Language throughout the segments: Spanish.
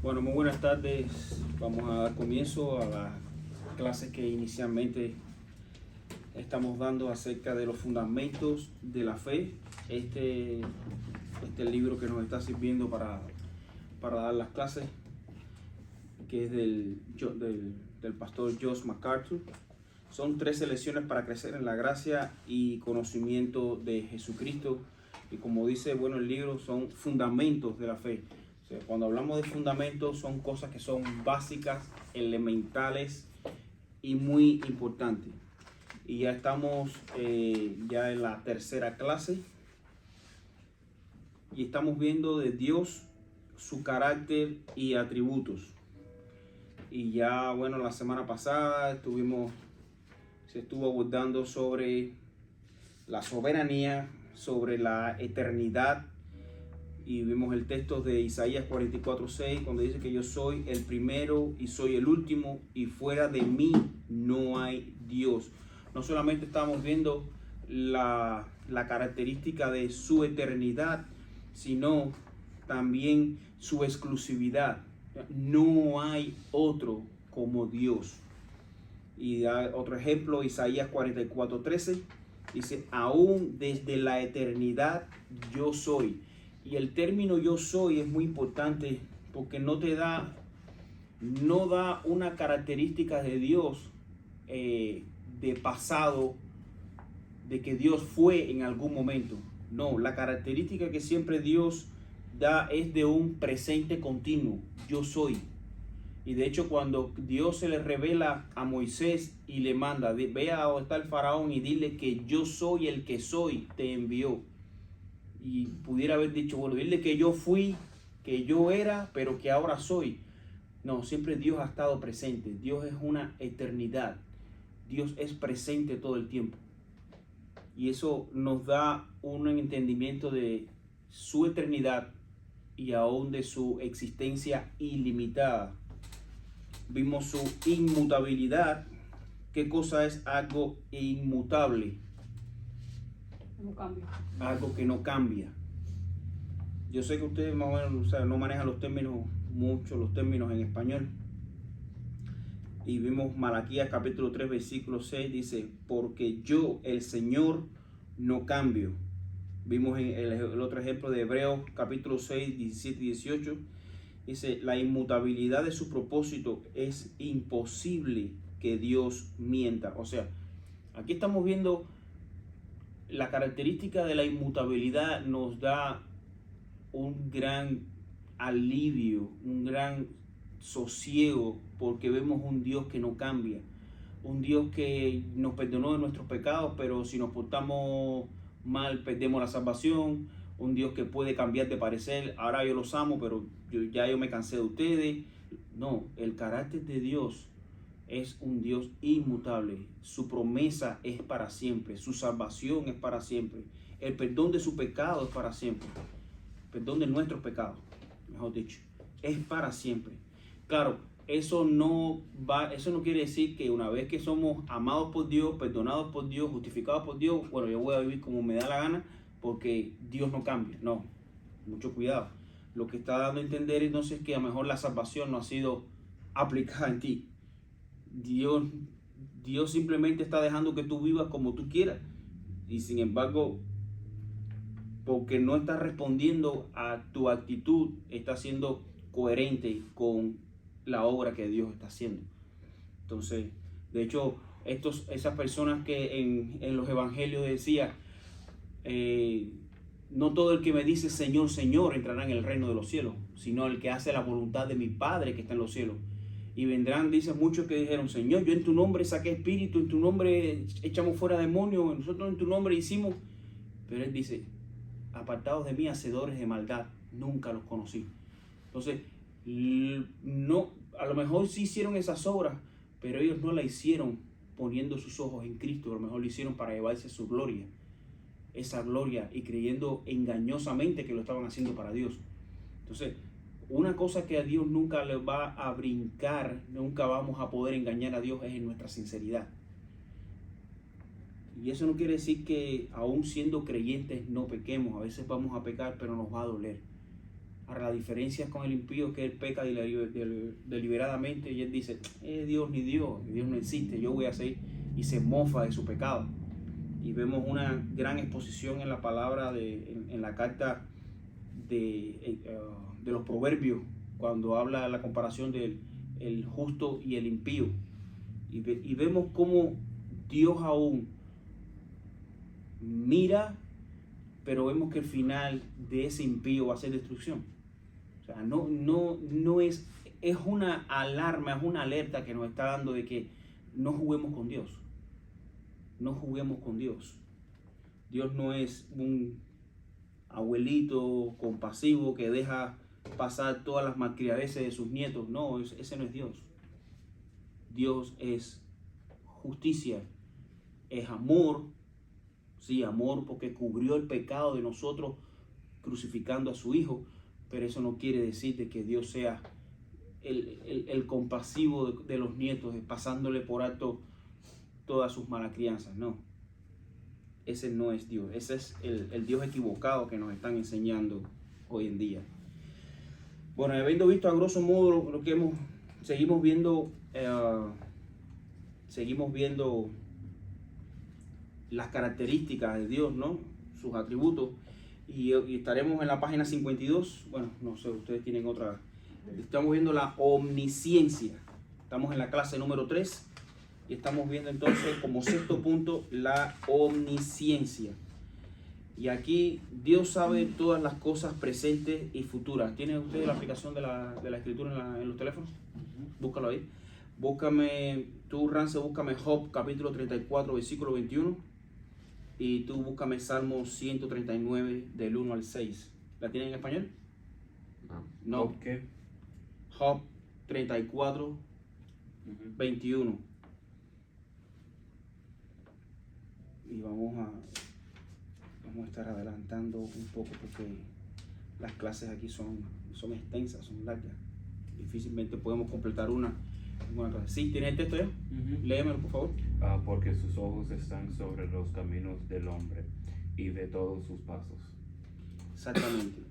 Bueno, muy buenas tardes. Vamos a dar comienzo a la clase que inicialmente estamos dando acerca de los fundamentos de la fe. Este libro que nos está sirviendo para dar las clases, que es del pastor Josh MacArthur. Son 13 lecciones para crecer en la gracia y conocimiento de Jesucristo. Y como dice, el libro son fundamentos de la fe. O sea, cuando hablamos de fundamentos, son cosas que son básicas, elementales y muy importantes. Y ya estamos ya en la tercera clase. Y estamos viendo de Dios, su carácter y atributos. Y ya, la semana pasada se estuvo abordando sobre la soberanía, sobre la eternidad, y vimos el texto de Isaías 44:6, cuando dice que yo soy el primero y soy el último, y fuera de mí no hay Dios. No solamente estamos viendo la característica de su eternidad, sino también su exclusividad. No hay otro como Dios. Y da otro ejemplo, Isaías 44:13, dice: aún desde la eternidad yo soy. Y el término yo soy es muy importante porque no da una característica de Dios de pasado, de que Dios fue en algún momento. No, la característica que siempre Dios da es de un presente continuo. Yo soy. Y de hecho, cuando Dios se le revela a Moisés y le manda: ve a donde está el faraón y dile que yo soy el que soy, te envió. Y pudiera haber dicho, dile que yo fui, que yo era, pero que ahora soy. No, siempre Dios ha estado presente. Dios es una eternidad. Dios es presente todo el tiempo. Y eso nos da un entendimiento de su eternidad y aún de su existencia ilimitada. Vimos su inmutabilidad. ¿Qué cosa es algo inmutable? No cambia. Algo que no cambia. Yo sé que ustedes más o menos, no manejan los términos en español. Y vimos Malaquías capítulo 3 versículo 6, dice: porque yo, el Señor, no cambio. Vimos en el otro ejemplo de Hebreos capítulo 6, 17 y 18. Dice: la inmutabilidad de su propósito, es imposible que Dios mienta. O sea, aquí estamos viendo la característica de la inmutabilidad. Nos da un gran alivio, un gran sosiego, porque vemos un Dios que no cambia, un Dios que nos perdonó de nuestros pecados, pero si nos portamos mal perdemos la salvación. Un Dios que puede cambiar de parecer: ahora yo los amo, pero yo me cansé de ustedes. No, el carácter de Dios es un Dios inmutable. Su promesa es para siempre, su salvación es para siempre, el perdón de su pecado es para siempre, perdón de nuestros pecados, mejor dicho, es para siempre. Claro, eso no quiere decir que una vez que somos amados por Dios, perdonados por Dios, justificados por Dios, yo voy a vivir como me da la gana porque Dios no cambia. No, mucho cuidado. Lo que está dando a entender entonces es que a lo mejor la salvación no ha sido aplicada en ti. Dios simplemente está dejando que tú vivas como tú quieras, y sin embargo, porque no estás respondiendo a tu actitud, estás siendo coherente con la obra que Dios está haciendo. Entonces, de hecho, esas personas que en los evangelios decía: no todo el que me dice Señor, Señor entrará en el reino de los cielos, sino el que hace la voluntad de mi Padre que está en los cielos. Y vendrán, dicen muchos que dijeron: Señor, yo en tu nombre saqué espíritu, en tu nombre echamos fuera demonios, nosotros en tu nombre hicimos. Pero Él dice: apartados de mí, hacedores de maldad, nunca los conocí. Entonces, no, a lo mejor sí hicieron esas obras, pero ellos no la hicieron poniendo sus ojos en Cristo. A lo mejor lo hicieron para llevarse su gloria, esa gloria, y creyendo engañosamente que lo estaban haciendo para Dios. Entonces, una cosa que a Dios nunca le va a brincar, nunca vamos a poder engañar a Dios, es en nuestra sinceridad. Y eso no quiere decir que aún siendo creyentes no pequemos. A veces vamos a pecar, pero nos va a doler. Ahora, la diferencia con el impío es que él peca deliberadamente y él dice, Dios ni Dios no existe, yo voy a hacer, y se mofa de su pecado. Y vemos una gran exposición en la palabra, en la carta de los proverbios, cuando habla la comparación del el justo y el impío. Y vemos cómo Dios aún mira, pero vemos que el final de ese impío va a ser destrucción. O sea, no es una alarma, es una alerta que nos está dando de que no juguemos con Dios. No juguemos con Dios. Dios no es un abuelito compasivo que deja pasar todas las malcriadeces de sus nietos. No, ese no es Dios. Dios es justicia, es amor. Sí, amor porque cubrió el pecado de nosotros crucificando a su Hijo, pero eso no quiere decir de que Dios sea el compasivo de los nietos, pasándole por alto todas sus malas crianzas. No, ese no es Dios. Ese es el Dios equivocado que nos están enseñando hoy en día. Bueno, habiendo visto a grosso modo lo que seguimos viendo las características de Dios, ¿no? Sus atributos. Y estaremos en la página 52. Bueno, no sé, ustedes tienen otra. Estamos viendo la omnisciencia. Estamos en la clase número 3. Y estamos viendo entonces como sexto punto la omnisciencia. Y aquí Dios sabe todas las cosas presentes y futuras. ¿Tienen ustedes la aplicación de la escritura en los teléfonos? Búscalo ahí. Búscame, tú Rance, búscame Job capítulo 34 versículo 21. Y tú búscame Salmo 139 del 1 al 6. ¿La tienen en español? No. ¿Job qué? Job 34, 21. Y vamos a estar adelantando un poco porque las clases aquí son extensas, son largas. Difícilmente podemos completar una clase. ¿Sí? ¿Tiene el texto ya? Léemelo, por favor. Porque sus ojos están sobre los caminos del hombre y ve todos sus pasos. Exactamente.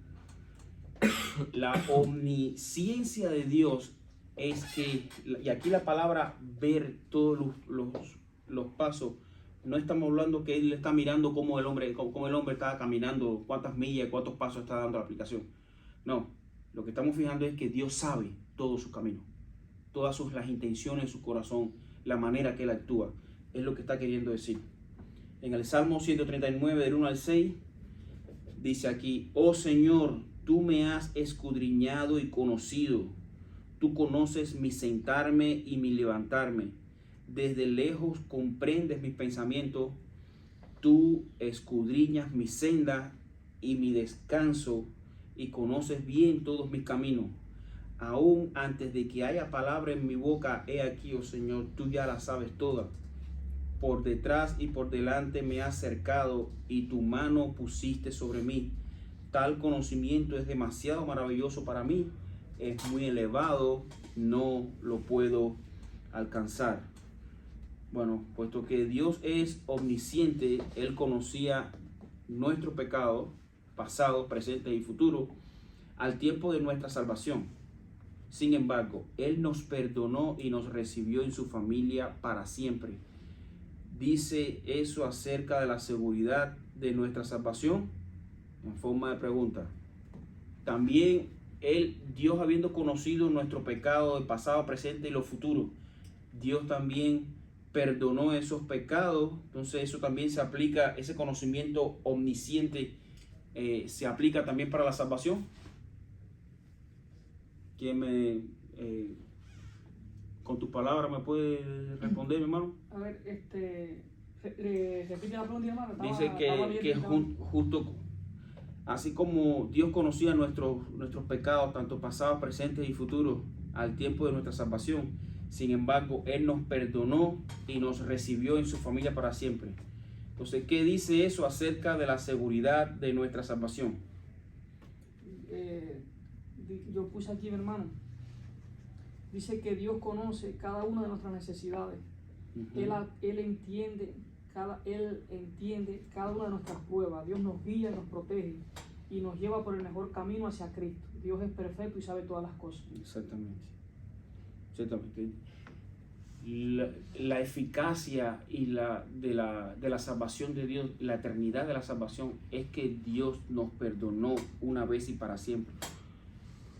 La omnisciencia de Dios es que, y aquí la palabra ver todos los pasos, no estamos hablando que Él está mirando cómo el hombre está caminando, cuántas millas, cuántos pasos está dando la aplicación. No, lo que estamos fijando es que Dios sabe todo su camino, todas las intenciones de su corazón, la manera que Él actúa. Es lo que está queriendo decir. En el Salmo 139, del 1 al 6, dice aquí: oh Señor, tú me has escudriñado y conocido. Tú conoces mi sentarme y mi levantarme. Desde lejos comprendes mis pensamientos. Tú escudriñas mi senda y mi descanso y conoces bien todos mis caminos. Aún antes de que haya palabra en mi boca, he aquí, oh Señor, tú ya la sabes toda. Por detrás y por delante me has cercado y tu mano pusiste sobre mí. Tal conocimiento es demasiado maravilloso para mí, es muy elevado, no lo puedo alcanzar. Bueno, puesto que Dios es omnisciente, Él conocía nuestro pecado, pasado, presente y futuro, al tiempo de nuestra salvación. Sin embargo, Él nos perdonó y nos recibió en su familia para siempre. ¿Dice eso acerca de la seguridad de nuestra salvación? En forma de pregunta. También Dios habiendo conocido nuestro pecado de pasado, presente y lo futuro, Dios también perdonó esos pecados. Entonces eso también se aplica, ese conocimiento omnisciente se aplica también para la salvación. ¿Quién con tus palabras me puede responder, mi hermano? A ver, repite la pregunta, hermano. Dice que justo así como Dios conocía nuestros pecados, tanto pasados, presentes y futuros, al tiempo de nuestra salvación, sin embargo, Él nos perdonó y nos recibió en su familia para siempre. Entonces, ¿qué dice eso acerca de la seguridad de nuestra salvación? Yo puse aquí, mi hermano. Dice que Dios conoce cada una de nuestras necesidades. Él entiende cada una de nuestras pruebas. Dios nos guía, nos protege y nos lleva por el mejor camino hacia Cristo. Dios es perfecto y sabe todas las cosas. Exactamente. Exactamente. La eficacia y de la salvación de Dios, la eternidad de la salvación, es que Dios nos perdonó una vez y para siempre.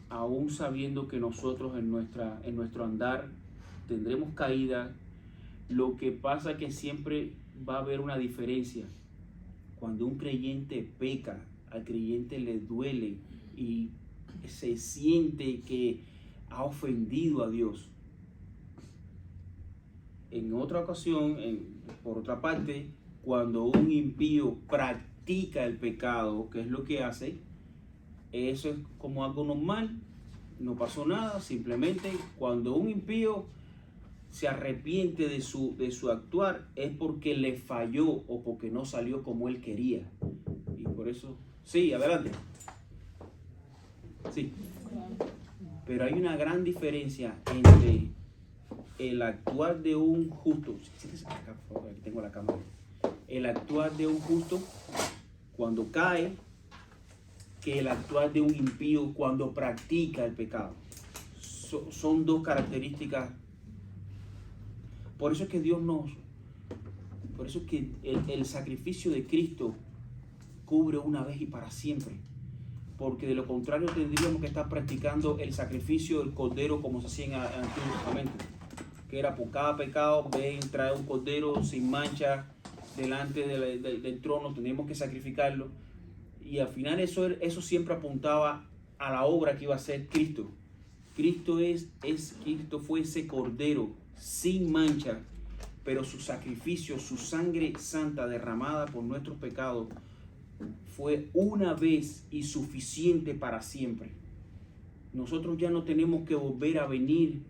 Aún sabiendo que nosotros en nuestro andar tendremos caídas, lo que pasa es que siempre va a haber una diferencia. Cuando un creyente peca, al creyente le duele y se siente que ha ofendido a Dios. En otra ocasión, por otra parte, cuando un impío practica el pecado, que es lo que hace, eso es como algo normal, no pasó nada. Simplemente cuando un impío se arrepiente de su actuar, es porque le falló o porque no salió como él quería. Y por eso, sí, adelante. Sí. Pero hay una gran diferencia entre el actuar de un justo. Acá, por favor, aquí tengo la cámara. El actuar de un justo cuando cae, que el actuar de un impío cuando practica el pecado. Son dos características. Por eso es que por eso es que el sacrificio de Cristo cubre una vez y para siempre. Porque de lo contrario tendríamos que estar practicando el sacrificio del cordero como se hacía en el Antiguo Testamento, que era por cada pecado, ven, trae un cordero sin mancha delante del trono, tenemos que sacrificarlo. Y al final eso siempre apuntaba a la obra que iba a hacer Cristo. Cristo fue ese cordero sin mancha, pero su sacrificio, su sangre santa derramada por nuestros pecados, fue una vez y suficiente para siempre. Nosotros ya no tenemos que volver a venir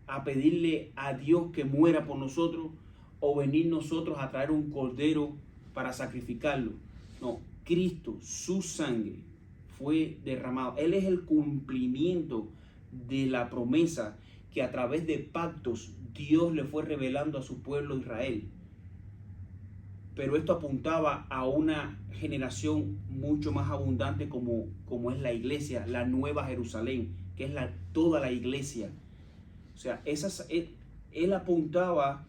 a pedirle a Dios que muera por nosotros o venir nosotros a traer un cordero para sacrificarlo. No, Cristo, su sangre fue derramado. Él es el cumplimiento de la promesa que a través de pactos Dios le fue revelando a su pueblo Israel. Pero esto apuntaba a una generación mucho más abundante como es la iglesia, la Nueva Jerusalén, que es toda la iglesia. O sea, él apuntaba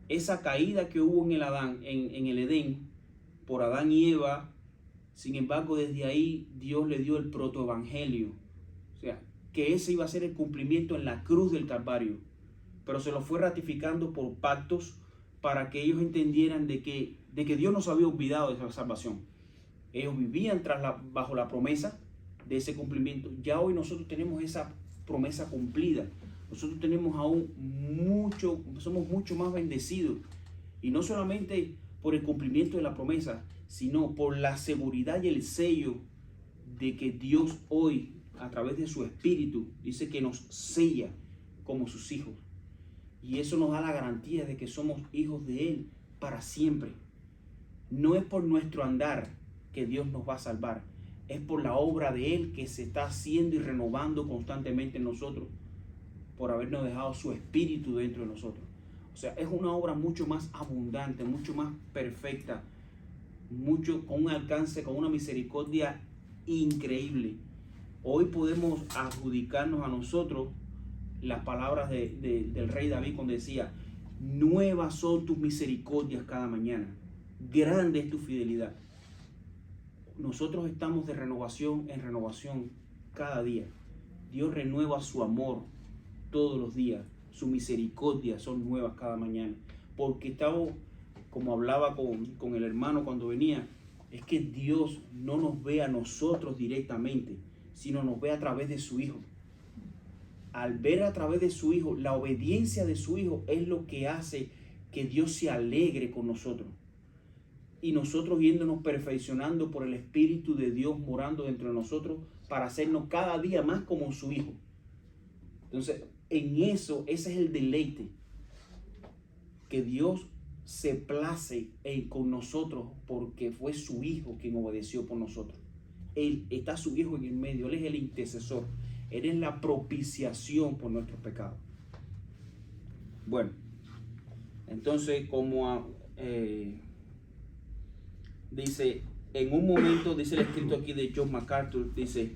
esa caída que hubo en el Edén, por Adán y Eva. Sin embargo, desde ahí Dios le dio el protoevangelio. O sea, que ese iba a ser el cumplimiento en la cruz del Calvario. Pero se lo fue ratificando por pactos para que ellos entendieran de que Dios no se había olvidado de esa salvación. Ellos vivían bajo la promesa de ese cumplimiento. Ya hoy nosotros tenemos esa promesa cumplida. Nosotros tenemos somos mucho más bendecidos. Y no solamente por el cumplimiento de la promesa, sino por la seguridad y el sello de que Dios hoy, a través de su Espíritu, dice que nos sella como sus hijos. Y eso nos da la garantía de que somos hijos de Él para siempre. No es por nuestro andar que Dios nos va a salvar. Es por la obra de Él que se está haciendo y renovando constantemente en nosotros, por habernos dejado su Espíritu dentro de nosotros. O sea, es una obra mucho más abundante, mucho más perfecta, con un alcance, con una misericordia increíble. Hoy podemos adjudicarnos a nosotros las palabras del rey David cuando decía: nuevas son tus misericordias cada mañana, grande es tu fidelidad. Nosotros estamos de renovación en renovación cada día. Dios renueva su amor todos los días, su misericordia son nuevas cada mañana, porque estamos, como hablaba con el hermano cuando venía, es que Dios no nos ve a nosotros directamente, sino nos ve a través de su Hijo. Al ver a través de su Hijo, la obediencia de su Hijo es lo que hace que Dios se alegre con nosotros. Y nosotros yéndonos perfeccionando por el Espíritu de Dios morando dentro de nosotros para hacernos cada día más como su Hijo. Entonces, ese es el deleite. Que Dios se place con nosotros porque fue su Hijo quien obedeció por nosotros. Está su Hijo en el medio, Él es el intercesor. Él es la propiciación por nuestros pecados. Bueno, entonces dice, en un momento, dice el escrito aquí de John MacArthur, dice,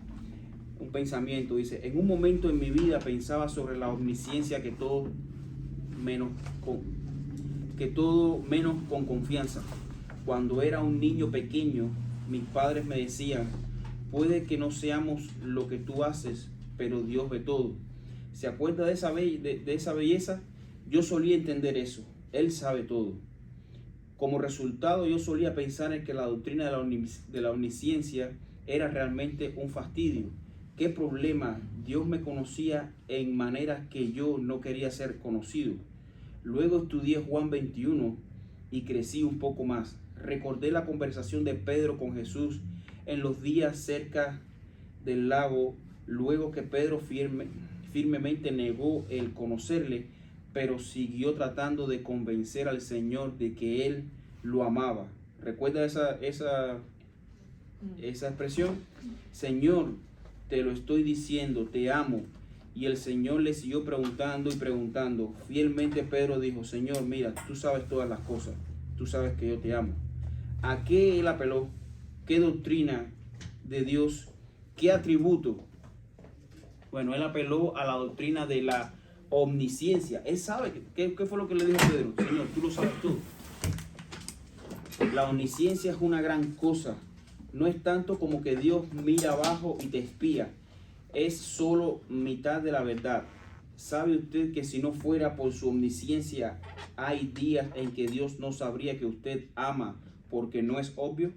un pensamiento. Dice, en un momento en mi vida pensaba sobre la omnisciencia que todo menos con confianza. Cuando era un niño pequeño, mis padres me decían, puede que no seamos lo que tú haces, pero Dios ve todo. ¿Se acuerda de esa belleza? Yo solía entender eso. Él sabe todo. Como resultado, yo solía pensar en que la doctrina de la omnisciencia era realmente un fastidio. ¿Qué problema? Dios me conocía en maneras que yo no quería ser conocido. Luego estudié Juan 21 y crecí un poco más. Recordé la conversación de Pedro con Jesús en los días cerca del lago, luego que Pedro firmemente negó el conocerle, pero siguió tratando de convencer al Señor de que él lo amaba. ¿Recuerda esa expresión? Señor, te lo estoy diciendo, te amo. Y el Señor le siguió preguntando y preguntando. Fielmente Pedro dijo, Señor, mira, tú sabes todas las cosas, tú sabes que yo te amo. ¿A qué él apeló? ¿Qué doctrina de Dios? ¿Qué atributo? Bueno, él apeló a la doctrina de la omnisciencia. Él sabe. ¿Qué fue lo que le dijo a Pedro? Señor, tú lo sabes todo. La omnisciencia es una gran cosa. No es tanto como que Dios mira abajo y te espía. Es solo mitad de la verdad. ¿Sabe usted que si no fuera por su omnisciencia, hay días en que Dios no sabría que usted ama porque no es obvio?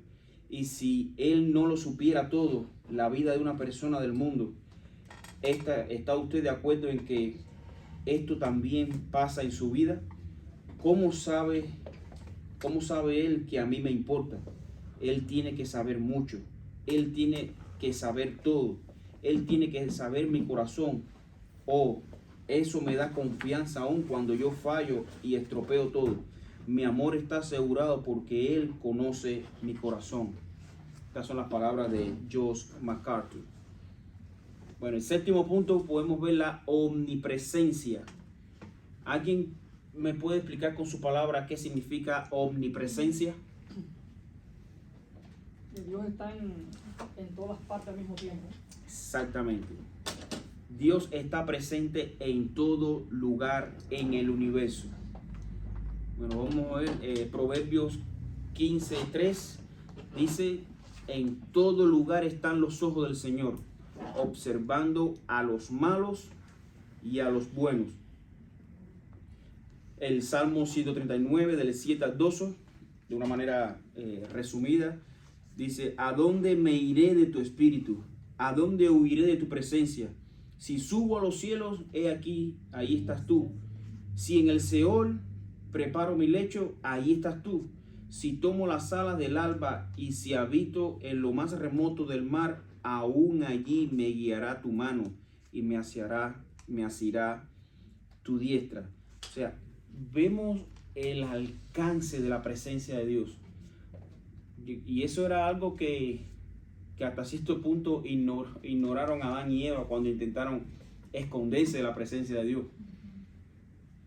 Y si Él no lo supiera todo, la vida de una persona del mundo, ¿está usted de acuerdo en que esto también pasa en su vida? ¿Cómo sabe Él que a mí me importa? Él tiene que saber mucho. Él tiene que saber todo. Él tiene que saber mi corazón. Eso me da confianza aún cuando yo fallo y estropeo todo. Mi amor está asegurado porque Él conoce mi corazón. Estas son las palabras de Josh McCarthy. Bueno, el séptimo punto podemos ver la omnipresencia. ¿Alguien me puede explicar con su palabra qué significa omnipresencia? Dios está en todas partes al mismo tiempo. Exactamente. Dios está presente en todo lugar en el universo. Bueno, vamos a ver Proverbios 15:3. Dice, en todo lugar están los ojos del Señor, observando a los malos y a los buenos. El Salmo 139, del 7 al 12, de una manera resumida, dice, ¿a dónde me iré de tu espíritu? ¿A dónde huiré de tu presencia? Si subo a los cielos, he aquí, ahí estás tú. Si en el Seol preparo mi lecho, ahí estás tú. Si tomo las alas del alba y si habito en lo más remoto del mar, aún allí me guiará tu mano y me asirá tu diestra. O sea, vemos el alcance de la presencia de Dios. Y eso era algo que hasta cierto punto ignoraron a Adán y Eva cuando intentaron esconderse de la presencia de Dios.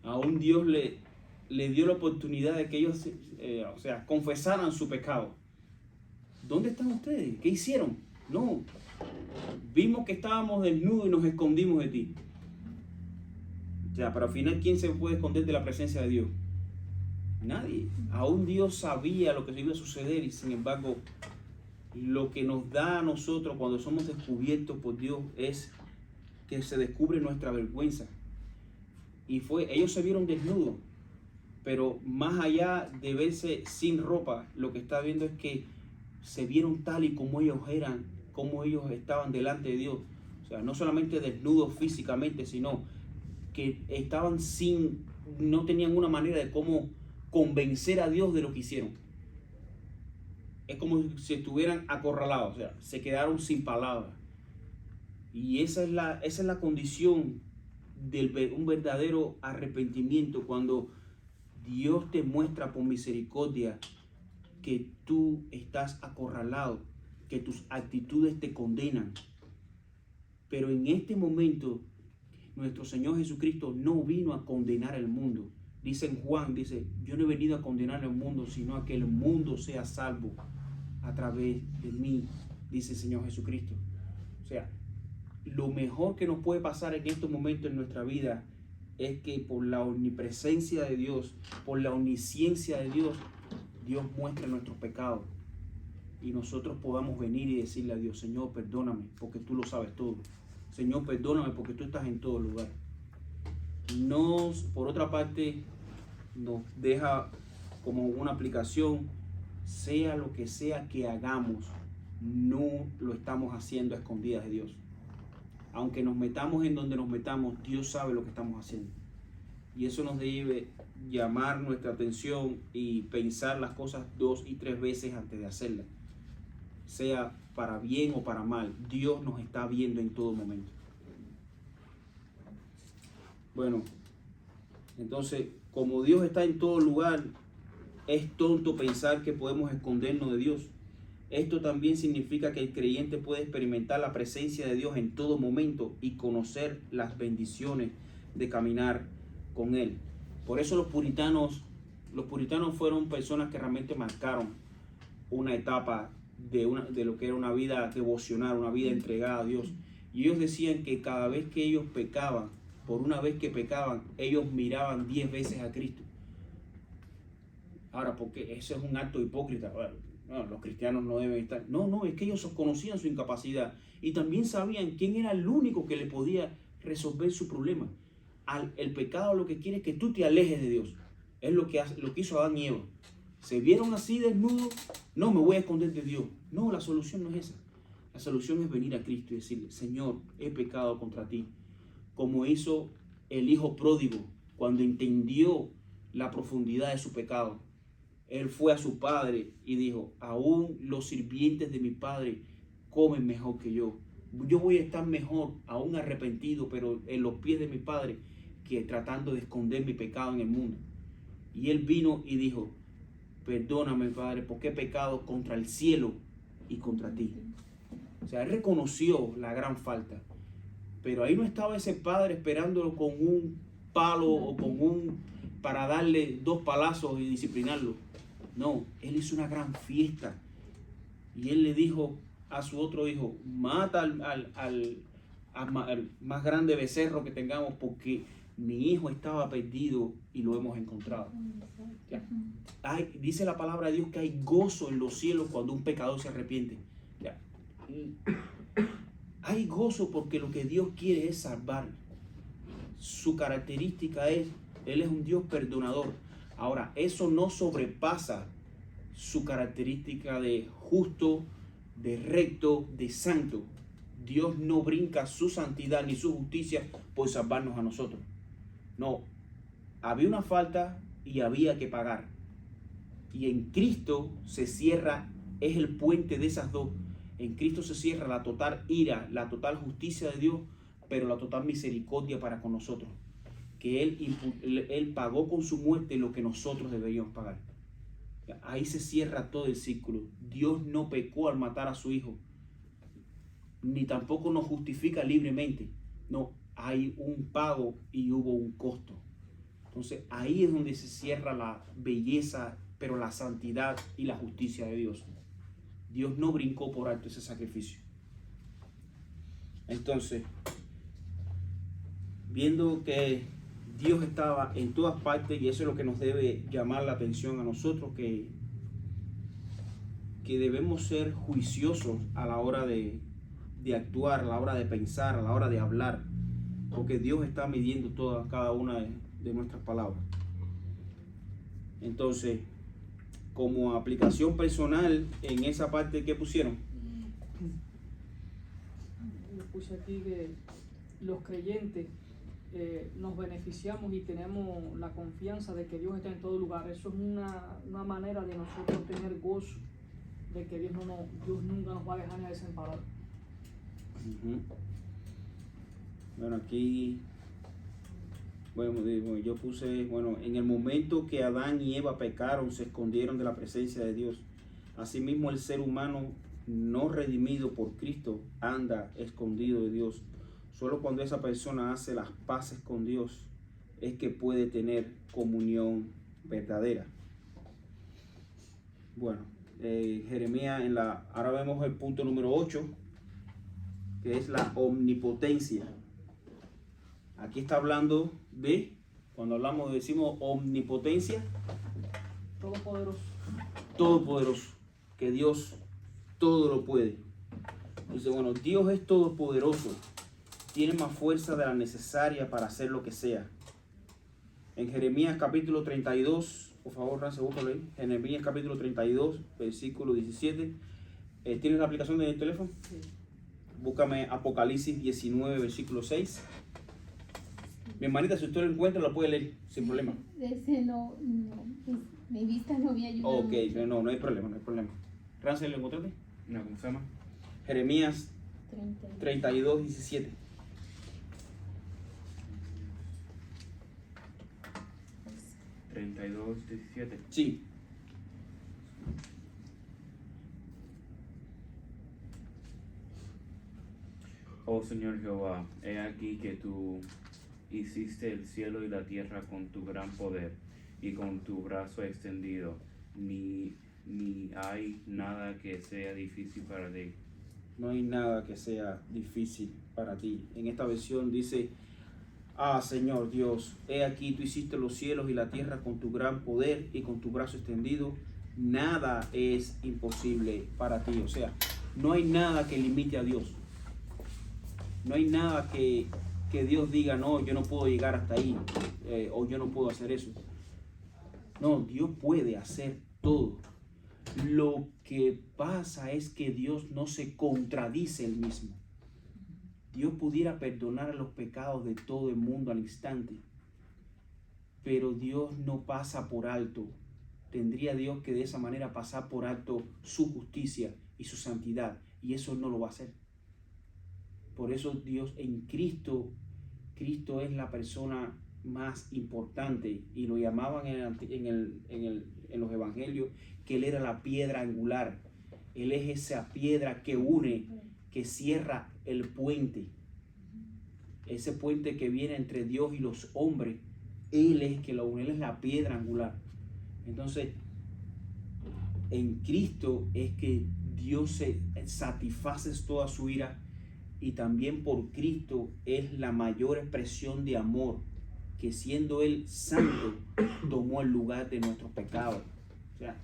Aún Dios le dio la oportunidad de que ellos confesaran su pecado. ¿Dónde están ustedes? ¿Qué hicieron? No. Vimos que estábamos desnudos y nos escondimos de ti. O sea, pero al final, ¿quién se puede esconder de la presencia de Dios? Nadie. Aún Dios sabía lo que iba a suceder y sin embargo, lo que nos da a nosotros cuando somos descubiertos por Dios es que se descubre nuestra vergüenza. Y ellos se vieron desnudos, pero más allá de verse sin ropa, lo que está viendo es que se vieron tal y como ellos eran, como ellos estaban delante de Dios. O sea, no solamente desnudos físicamente, sino que estaban no tenían una manera de cómo convencer a Dios de lo que hicieron. Es como si estuvieran acorralados, o sea, se quedaron sin palabras. Y esa es la condición de un verdadero arrepentimiento, cuando Dios te muestra por misericordia que tú estás acorralado, que tus actitudes te condenan. Pero en este momento, nuestro Señor Jesucristo no vino a condenar al mundo. Dice en Juan, yo no he venido a condenar al mundo, sino a que el mundo sea salvo a través de mí, dice el Señor Jesucristo. O sea, lo mejor que nos puede pasar en estos momentos en nuestra vida es que por la omnipresencia de Dios, por la omnisciencia de Dios, Dios muestra nuestros pecados y nosotros podamos venir y decirle a Dios: Señor, perdóname porque tú lo sabes todo. Señor, perdóname porque tú estás en todo lugar. Por otra parte, nos deja como una aplicación: sea lo que sea que hagamos, no lo estamos haciendo a escondidas de Dios. Aunque nos metamos en donde nos metamos, Dios sabe lo que estamos haciendo. Y eso nos debe llamar nuestra atención y pensar las cosas 2 y 3 veces antes de hacerlas. Sea para bien o para mal, Dios nos está viendo en todo momento. Bueno, entonces, como Dios está en todo lugar, es tonto pensar que podemos escondernos de Dios. Esto también significa que el creyente puede experimentar la presencia de Dios en todo momento y conocer las bendiciones de caminar con Él. Por eso los puritanos fueron personas que realmente marcaron una etapa de lo que era una vida devocional, una vida entregada a Dios. Y ellos decían que cada vez que ellos pecaban, por una vez que pecaban, ellos miraban 10 veces a Cristo. Ahora, porque eso es un acto hipócrita. Bueno, no, los cristianos no deben estar. No, es que ellos conocían su incapacidad y también sabían quién era el único que le podía resolver su problema. El pecado lo que quiere es que tú te alejes de Dios. Es lo que hizo Adán y Eva. Se vieron así desnudos. No, me voy a esconder de Dios. No, la solución no es esa. La solución es venir a Cristo y decirle: Señor, he pecado contra ti. Como hizo el hijo pródigo cuando entendió la profundidad de su pecado. Él fue a su padre y dijo: aún los sirvientes de mi padre comen mejor que yo. Yo voy a estar mejor, aún arrepentido, pero en los pies de mi padre, que tratando de esconder mi pecado en el mundo. Y él vino y dijo: perdóname, Padre, porque he pecado contra el cielo y contra ti. O sea, él reconoció la gran falta. Pero ahí no estaba ese padre esperándolo con un palo o para darle 2 palazos y disciplinarlo. No, él hizo una gran fiesta. Y él le dijo a su otro hijo: mata al más grande becerro que tengamos, porque mi hijo estaba perdido y lo hemos encontrado. ¿Ya? Dice la palabra de Dios que hay gozo en los cielos cuando un pecador se arrepiente. ¿Ya? Hay gozo porque lo que Dios quiere es salvar. Su característica es: Él es un Dios perdonador. Ahora, eso no sobrepasa su característica de justo, de recto, de santo. Dios no brinca su santidad ni su justicia por salvarnos a nosotros. No, había una falta y había que pagar. Y en Cristo se cierra, es el puente de esas dos. En Cristo se cierra la total ira, la total justicia de Dios, pero la total misericordia para con nosotros. Que Él pagó con su muerte lo que nosotros deberíamos pagar. Ahí se cierra todo el círculo. Dios no pecó al matar a su hijo, ni tampoco nos justifica libremente. No, hay un pago y hubo un costo. Entonces ahí es donde se cierra la belleza, pero la santidad y la justicia de Dios. Dios no brincó por alto ese sacrificio. Entonces, viendo que Dios estaba en todas partes, y eso es lo que nos debe llamar la atención a nosotros, que debemos ser juiciosos a la hora de actuar, a la hora de pensar, a la hora de hablar, porque Dios está midiendo cada una de nuestras palabras. Entonces, como aplicación personal, en esa parte que pusieron, yo puse aquí que los creyentes nos beneficiamos y tenemos la confianza de que Dios está en todo lugar. Eso es una manera de nosotros tener gozo de que Dios nunca nos va a dejar ni a desamparar. Bueno, aquí, yo puse, en el momento que Adán y Eva pecaron, se escondieron de la presencia de Dios. Asimismo, el ser humano no redimido por Cristo anda escondido de Dios. Solo cuando esa persona hace las paces con Dios es que puede tener comunión verdadera. Bueno, Jeremías, ahora vemos el punto número 8, que es la omnipotencia. Aquí está hablando de, cuando hablamos, decimos omnipotencia, Todopoderoso. todopoderoso, que Dios todo lo puede. Dice, bueno, Dios es todopoderoso, tiene más fuerza de la necesaria para hacer lo que sea. En Jeremías capítulo 32, por favor, Rance, búscalo ahí. Jeremías capítulo 32, versículo 17. ¿Tienes la aplicación de teléfono? Sí. Búscame Apocalipsis 19, versículo 6. Mi hermanita, si usted lo encuentra, lo puede leer sin problema. Ese no, mi vista no me ayuda. Ok, no hay problema, no hay problema. Rance, ¿lo encontraste? No, ¿cómo se llama? Jeremías 32, 17. ¿32:17? Sí. Oh Señor Jehová, he aquí que tú hiciste el cielo y la tierra con tu gran poder y con tu brazo extendido. Ni hay nada que sea difícil para ti. No hay nada que sea difícil para ti. En esta versión dice, ah, Señor Dios, he aquí tú hiciste los cielos y la tierra con tu gran poder y con tu brazo extendido. Nada es imposible para ti. O sea, no hay nada que limite a Dios. No hay nada que Dios diga, no, yo no puedo llegar hasta ahí, o yo no puedo hacer eso. No, Dios puede hacer todo. Lo que pasa es que Dios no se contradice él mismo. Dios pudiera perdonar los pecados de todo el mundo al instante, pero Dios no pasa por alto. Tendría Dios que de esa manera pasar por alto su justicia y su santidad, y eso no lo va a hacer. Por eso Dios en Cristo es la persona más importante, y lo llamaban en los evangelios que Él era la piedra angular. Él es esa piedra que une, que cierra el puente. Ese puente que viene entre Dios y los hombres, Él es el que lo une, Él es la piedra angular. Entonces, en Cristo es que Dios se satisface toda su ira, y también por Cristo es la mayor expresión de amor, que siendo Él santo, tomó el lugar de nuestros pecados. O sea,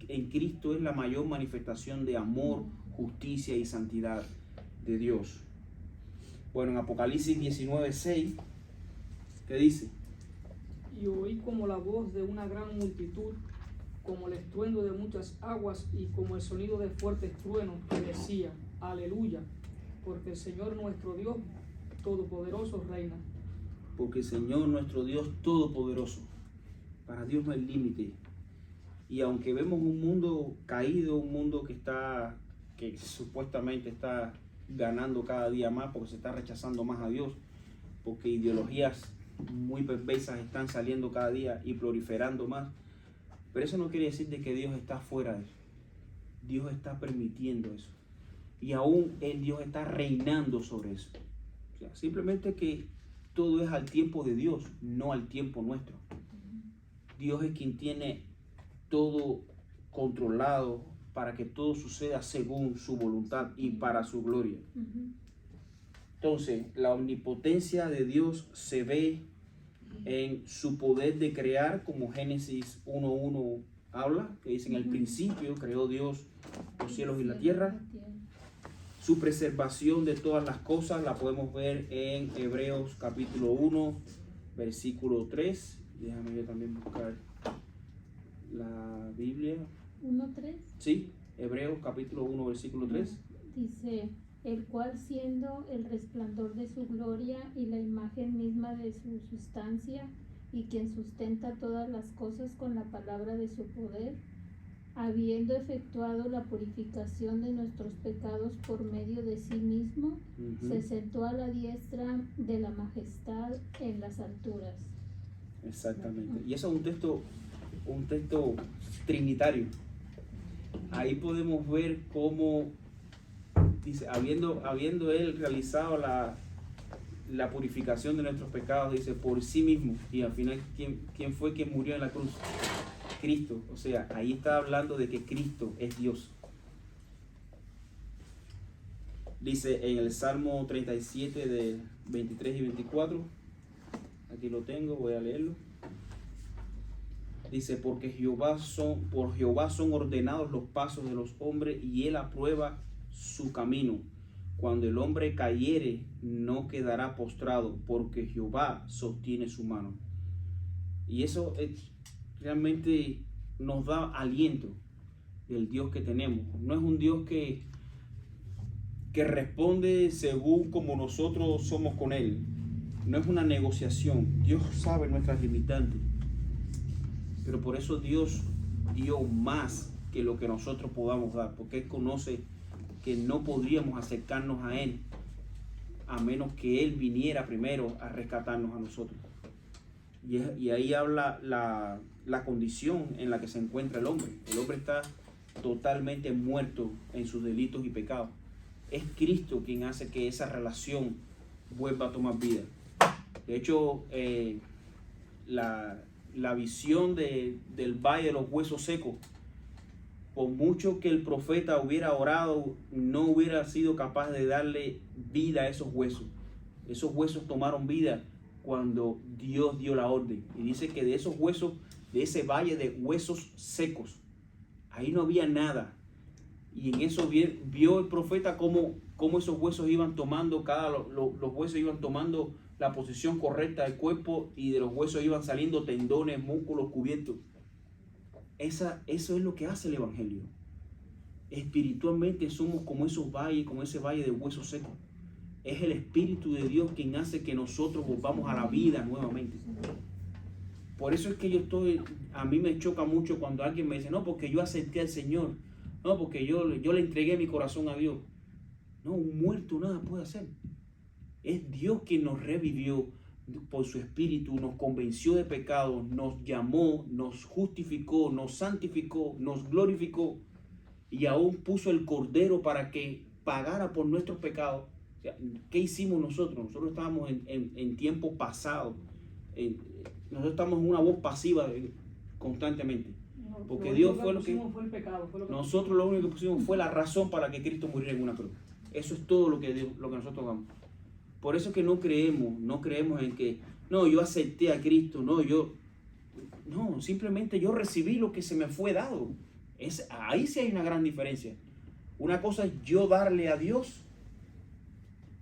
en Cristo es la mayor manifestación de amor, justicia y santidad de Dios. Bueno, en Apocalipsis 19:6, ¿qué dice? Y oí como la voz de una gran multitud, como el estruendo de muchas aguas y como el sonido de fuertes truenos, que decía, aleluya, porque el Señor nuestro Dios Todopoderoso reina. Porque el Señor nuestro Dios Todopoderoso, para Dios no hay límite. Y aunque vemos un mundo caído, un mundo que supuestamente está ganando cada día más porque se está rechazando más a Dios, porque ideologías muy perversas están saliendo cada día y proliferando más, pero eso no quiere decir de que Dios está fuera de eso. Dios está permitiendo eso, y aún Dios está reinando sobre eso. O sea, simplemente que todo es al tiempo de Dios, no al tiempo nuestro. Dios es quien tiene todo controlado para que todo suceda según su voluntad y para su gloria. Entonces, la omnipotencia de Dios se ve en su poder de crear, como Génesis 1:1 habla, que dice: en el principio creó Dios los cielos y la tierra. Su preservación de todas las cosas la podemos ver en Hebreos capítulo 1, versículo 3. Déjame yo también buscar la Biblia. 1:3. Sí, Hebreos capítulo 1, versículo 3. Dice, el cual siendo el resplandor de su gloria y la imagen misma de su sustancia, y quien sustenta todas las cosas con la palabra de su poder, habiendo efectuado la purificación de nuestros pecados por medio de sí mismo, se sentó a la diestra de la majestad en las alturas. Exactamente. Y eso es un texto trinitario. Ahí podemos ver cómo dice, habiendo él realizado la purificación de nuestros pecados, dice, por sí mismo. Y al final, ¿quién fue quien murió en la cruz? Cristo. O sea, ahí está hablando de que Cristo es Dios. Dice en el Salmo 37 de 23 y 24, aquí lo tengo, voy a leerlo. Dice, por Jehová son ordenados los pasos de los hombres y él aprueba su camino. Cuando el hombre cayere, no quedará postrado, porque Jehová sostiene su mano. Y eso realmente nos da aliento del Dios que tenemos. No es un Dios que responde según como nosotros somos con Él. No es una negociación. Dios sabe nuestras limitantes. Pero por eso Dios dio más que lo que nosotros podamos dar, porque Él conoce que no podríamos acercarnos a Él a menos que Él viniera primero a rescatarnos a nosotros. Y ahí habla la condición en la que se encuentra el hombre. El hombre está totalmente muerto en sus delitos y pecados. Es Cristo quien hace que esa relación vuelva a tomar vida. De hecho, la visión del valle de los huesos secos, por mucho que el profeta hubiera orado, no hubiera sido capaz de darle vida a esos huesos. Esos huesos tomaron vida cuando Dios dio la orden. Y dice que de esos huesos, de ese valle de huesos secos, ahí no había nada. Y en eso vio el profeta cómo esos huesos iban tomando, los huesos iban tomando la posición correcta del cuerpo, y de los huesos iban saliendo tendones, músculos cubiertos. Eso es lo que hace el Evangelio. Espiritualmente somos como esos valles, como ese valle de huesos secos. Es el Espíritu de Dios quien hace que nosotros volvamos a la vida nuevamente. Por eso es que a mí me choca mucho cuando alguien me dice, no, porque yo acepté al Señor, no, porque yo le entregué mi corazón a Dios. No, un muerto nada puede hacer. Es Dios quien nos revivió por su Espíritu, nos convenció de pecado, nos llamó, nos justificó, nos santificó, nos glorificó, y aún puso el Cordero para que pagara por nuestros pecados. O sea, ¿qué hicimos nosotros? Nosotros estábamos en tiempo pasado. Nosotros estamos en una voz pasiva constantemente. Porque Dios fue lo que... Nosotros lo único que pusimos fue la razón para que Cristo muriera en una cruz. Eso es todo lo que nosotros damos. Por eso es que no creemos en que, no, yo acepté a Cristo, no, simplemente yo recibí lo que se me fue dado. Ahí sí hay una gran diferencia. Una cosa es yo darle a Dios,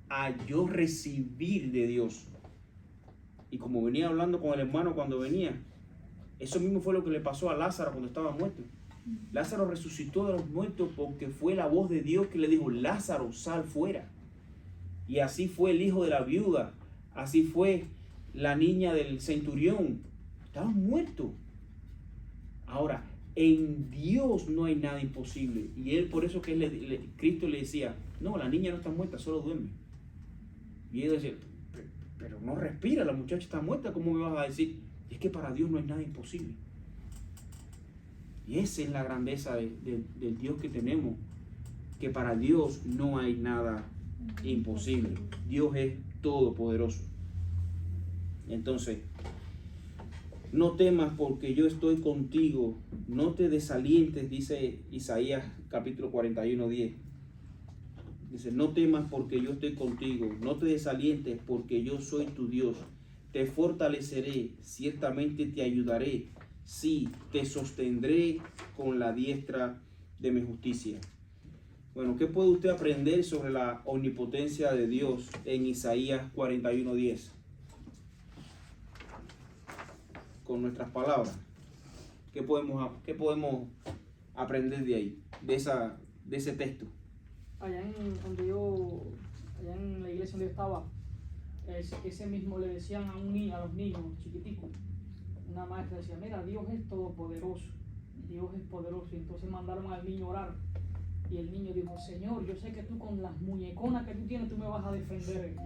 a yo recibir de Dios. Y como venía hablando con el hermano cuando venía, eso mismo fue lo que le pasó a Lázaro cuando estaba muerto. Lázaro resucitó de los muertos porque fue la voz de Dios que le dijo, Lázaro, sal fuera. Y así fue el hijo de la viuda, así fue la niña del centurión. Estaban muertos. Ahora, en Dios no hay nada imposible. Y él, por eso que Cristo le decía, no, la niña no está muerta, solo duerme. Y él decía, pero no respira, la muchacha está muerta, ¿cómo me vas a decir? Es que para Dios no hay nada imposible. Y esa es la grandeza del Dios que tenemos, que para Dios no hay nada imposible. Dios es todopoderoso. Entonces, no temas porque yo estoy contigo, no te desalientes, dice Isaías capítulo 41:10. Dice, no temas porque yo estoy contigo, no te desalientes porque yo soy tu Dios. Te fortaleceré, ciertamente te ayudaré, sí, te sostendré con la diestra de mi justicia. Bueno, ¿qué puede usted aprender sobre la omnipotencia de Dios en Isaías 41:10? Con nuestras palabras. ¿Qué podemos aprender de ahí, de ese texto? Allá en la iglesia donde yo estaba, ese mismo le decían a los niños chiquiticos. Una maestra decía, mira, Dios es todopoderoso, Dios es poderoso. Y entonces mandaron al niño a orar. Y el niño dijo, Señor, yo sé que tú con las muñeconas que tú tienes, tú me vas a defender.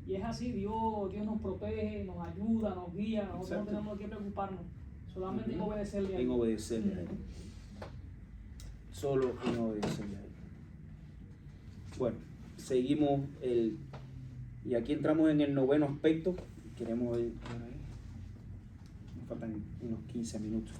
Y es así, Dios nos protege, nos ayuda, nos guía. Nosotros no tenemos que preocuparnos, solamente en obedecerle a Él. En obedecerle a Él. Solo en obedecerle a Él. Bueno, seguimos y aquí entramos en el noveno aspecto. Queremos ver, nos faltan unos 15 minutos.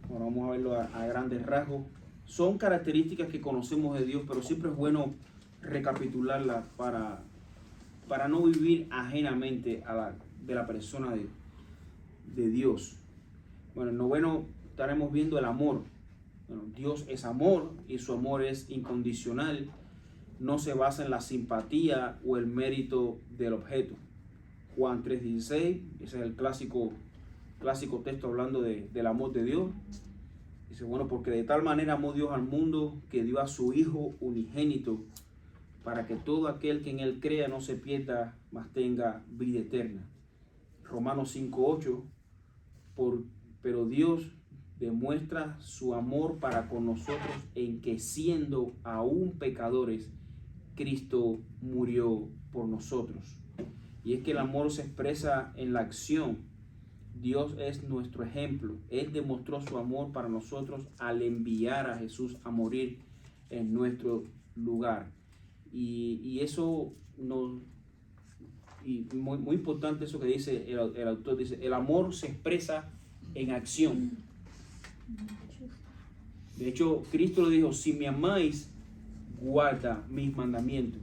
Bueno, vamos a verlo a grandes rasgos. son características que conocemos de Dios, pero siempre es bueno recapitularlas para no vivir ajenamente de la persona de Dios. Bueno, en noveno estaremos viendo el amor. Bueno, Dios es amor y su amor es incondicional. No se basa en la simpatía o el mérito del objeto. Juan 3:16, ese es el clásico texto hablando del amor de Dios. Dice, bueno, porque de tal manera amó Dios al mundo que dio a su Hijo unigénito para que todo aquel que en él crea no se pierda, mas tenga vida eterna. Romanos 5:8, pero Dios demuestra su amor para con nosotros en que siendo aún pecadores, Cristo murió por nosotros. Y es que el amor se expresa en la acción. Dios es nuestro ejemplo. Él demostró su amor para nosotros al enviar a Jesús a morir en nuestro lugar. Y eso muy, muy importante eso que dice el autor, dice, el amor se expresa en acción. De hecho, Cristo lo dijo, si me amáis, guarda mis mandamientos.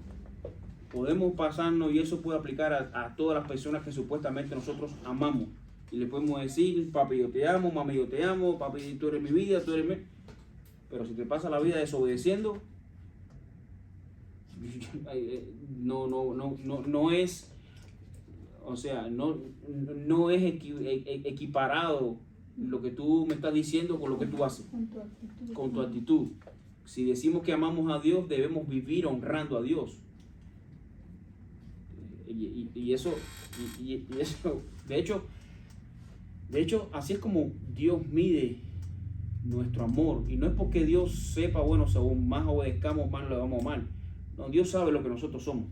Podemos pasarnos, y eso puede aplicar a todas las personas que supuestamente nosotros amamos. Y le podemos decir, papi, yo te amo, mami, yo te amo, papi, tú eres mi vida, tú eres mi... Pero si te pasa la vida desobedeciendo, no es, o sea, no es equiparado lo que tú me estás diciendo con lo que tú haces, con tu actitud. Si decimos que amamos a Dios, debemos vivir honrando a Dios. Y eso, de hecho, así es como Dios mide nuestro amor. Y no es porque Dios sepa, bueno, según más obedezcamos, más lo vamos mal. No, Dios sabe lo que nosotros somos.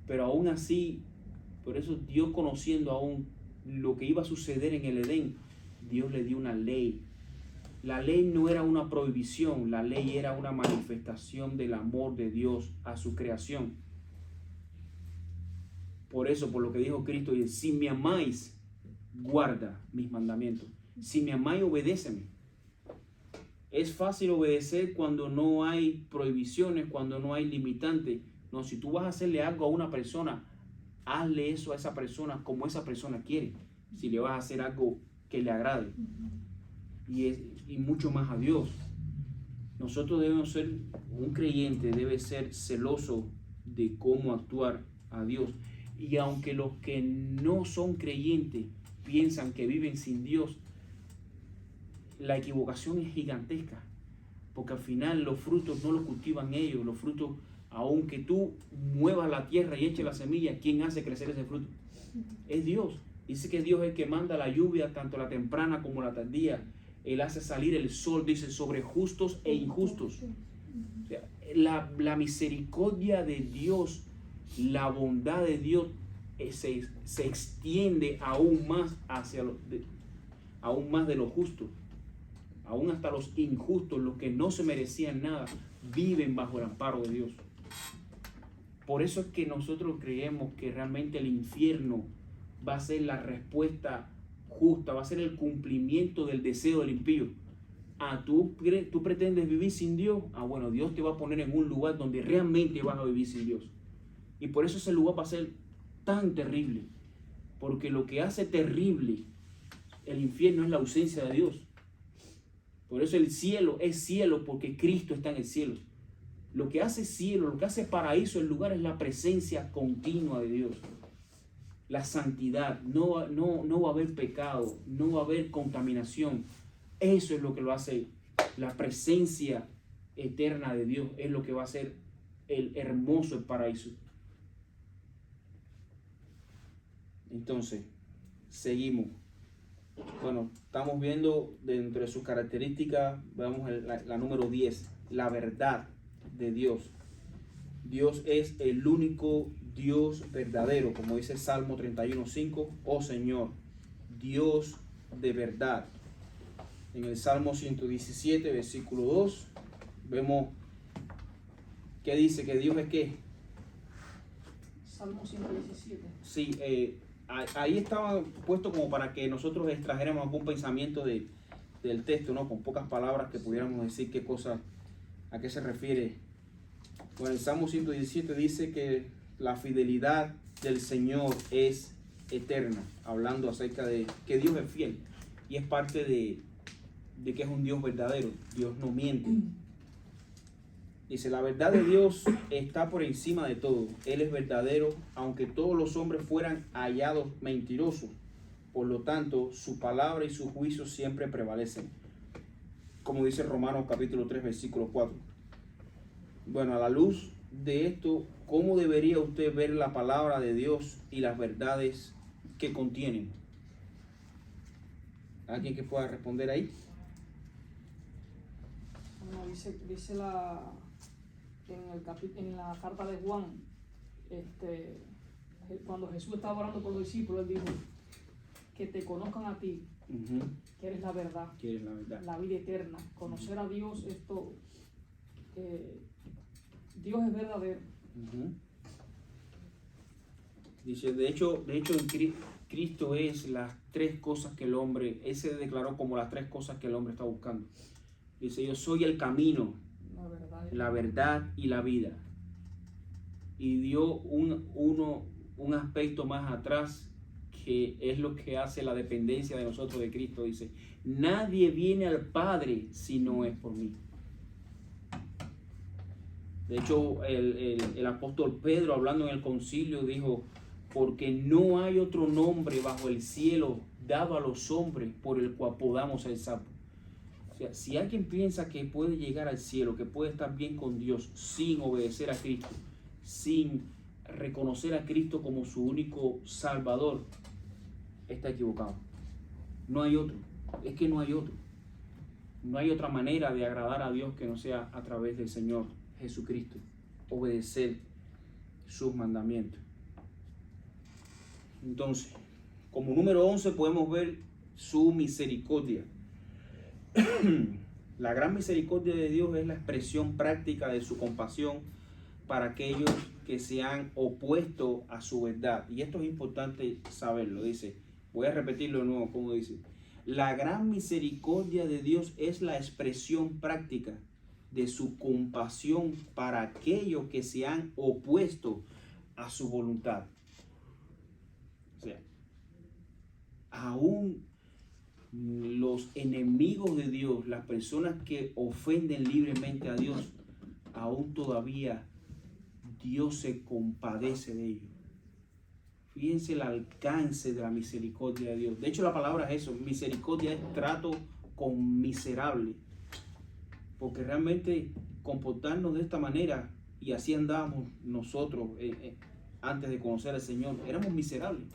Pero aún así, por eso Dios, conociendo aún lo que iba a suceder en el Edén, Dios le dio una ley. La ley no era una prohibición, la ley era una manifestación del amor de Dios a su creación. Por eso, por lo que dijo Cristo, dice, si me amáis, guarda mis mandamientos. Si me amáis, obedéceme. Es fácil obedecer cuando no hay prohibiciones, cuando no hay limitantes. No, si tú vas a hacerle algo a una persona, hazle eso a esa persona como esa persona quiere. Si le vas a hacer algo que le agrade. Y mucho más a Dios. Nosotros debemos ser, un creyente debe ser celoso de cómo actuar a Dios. Y aunque los que no son creyentes piensan que viven sin Dios, la equivocación es gigantesca, porque al final los frutos no los cultivan ellos. Los frutos, aunque tú muevas la tierra y eches la semilla, ¿quién hace crecer ese fruto? Es Dios. Dice que Dios es el que manda la lluvia, tanto la temprana como la tardía. Él hace salir el sol, dice, sobre justos e injustos. O sea, la misericordia de Dios, la bondad de Dios se extiende aún más aún más de los justos. Aún hasta los injustos, los que no se merecían nada, viven bajo el amparo de Dios. Por eso es que nosotros creemos que realmente el infierno va a ser la respuesta justa, va a ser el cumplimiento del deseo del impío. ¿Tú pretendes vivir sin Dios? Bueno, Dios te va a poner en un lugar donde realmente vas a vivir sin Dios. Y por eso ese lugar va a ser tan terrible. Porque lo que hace terrible el infierno es la ausencia de Dios. Por eso el cielo es cielo, porque Cristo está en el cielo. Lo que hace cielo, lo que hace paraíso el lugar es la presencia continua de Dios. La santidad, no va a haber pecado, no va a haber contaminación. Eso es lo que lo hace la presencia eterna de Dios, es lo que va a hacer el hermoso el paraíso. Entonces, seguimos. Bueno, estamos viendo dentro de sus características, vemos la número 10, la verdad de Dios. Dios es el único Dios verdadero, como dice Salmo 31:5, oh Señor, Dios de verdad. En el Salmo 117, versículo 2, vemos que dice que Dios es ¿qué? Salmo 117. Sí, ahí estaba puesto como para que nosotros extrajéramos algún pensamiento de del texto, ¿no? Con pocas palabras que pudiéramos decir qué cosa, a qué se refiere. Bueno, el Salmo 117 dice que la fidelidad del Señor es eterna, hablando acerca de que Dios es fiel y es parte de que es un Dios verdadero. Dios no miente. Dice, la verdad de Dios está por encima de todo. Él es verdadero, aunque todos los hombres fueran hallados mentirosos. Por lo tanto, su palabra y su juicio siempre prevalecen. Como dice Romanos capítulo 3, versículo 4. Bueno, a la luz de esto, ¿cómo debería usted ver la palabra de Dios y las verdades que contienen? ¿Alguien que pueda responder ahí? Bueno, dice en la carta de Juan, cuando Jesús estaba orando por los discípulos, él dijo que te conozcan a ti, que eres la verdad, la vida eterna. Conocer a Dios, Dios es verdadero. Dice, de hecho en Cristo es las tres cosas que el hombre, él se declaró como las tres cosas que el hombre está buscando. Dice, yo soy el camino, la verdad y la vida. Y dio un aspecto más atrás, que es lo que hace la dependencia de nosotros de Cristo. Dice, nadie viene al Padre si no es por mí. De hecho, el apóstol Pedro, hablando en el concilio, dijo, porque no hay otro nombre bajo el cielo dado a los hombres por el cual podamos ser salvos. O sea, si alguien piensa que puede llegar al cielo, que puede estar bien con Dios sin obedecer a Cristo, sin reconocer a Cristo como su único Salvador, está equivocado. No hay otro. Es que no hay otro. No hay otra manera de agradar a Dios que no sea a través del Señor Jesucristo. Obedecer sus mandamientos. Entonces, como número 11 podemos ver su misericordia. La gran misericordia de Dios es la expresión práctica de su compasión para aquellos que se han opuesto a su verdad. Y esto es importante saberlo. Dice, voy a repetirlo de nuevo, como dice. La gran misericordia de Dios es la expresión práctica de su compasión para aquellos que se han opuesto a su voluntad. O sea, aún los enemigos de Dios, las personas que ofenden libremente a Dios, aún todavía Dios se compadece de ellos. Fíjense el alcance de la misericordia de Dios. De hecho, la palabra es eso. Misericordia es trato con miserable. Porque realmente comportarnos de esta manera, y así andábamos nosotros antes de conocer al Señor, éramos miserables.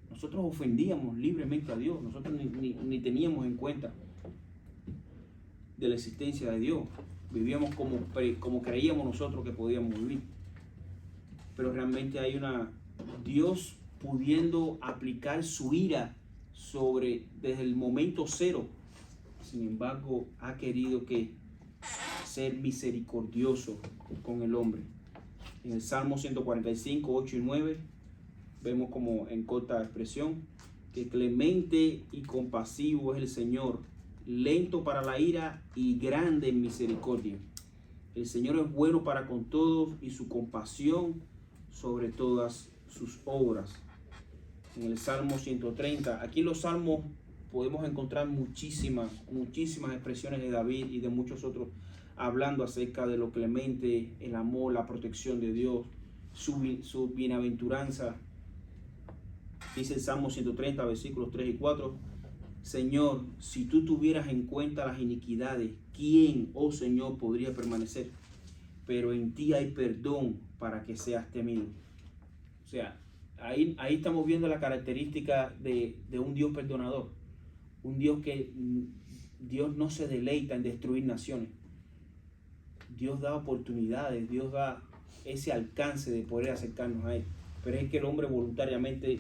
Nosotros ofendíamos libremente a Dios. Nosotros ni teníamos en cuenta de la existencia de Dios. Vivíamos como creíamos nosotros que podíamos vivir. Pero realmente hay Dios pudiendo aplicar su ira desde el momento cero. Sin embargo, ha querido ser misericordioso con el hombre. En el Salmo 145, 8 y 9, vemos como en corta expresión, que clemente y compasivo es el Señor, lento para la ira y grande en misericordia. El Señor es bueno para con todos y su compasión sobre todas sus obras. En el Salmo 130, aquí en los Salmos podemos encontrar muchísimas expresiones de David y de muchos otros hablando acerca de lo clemente, el amor, la protección de Dios, su bienaventuranza. Dice el Salmo 130, versículos 3 y 4, Señor, si tú tuvieras en cuenta las iniquidades, ¿quién, oh Señor, podría permanecer? Pero en ti hay perdón para que seas temido. O sea, ahí estamos viendo la característica de un Dios perdonador. Un Dios Dios no se deleita en destruir naciones. Dios da oportunidades, Dios da ese alcance de poder acercarnos a Él. Pero es que el hombre voluntariamente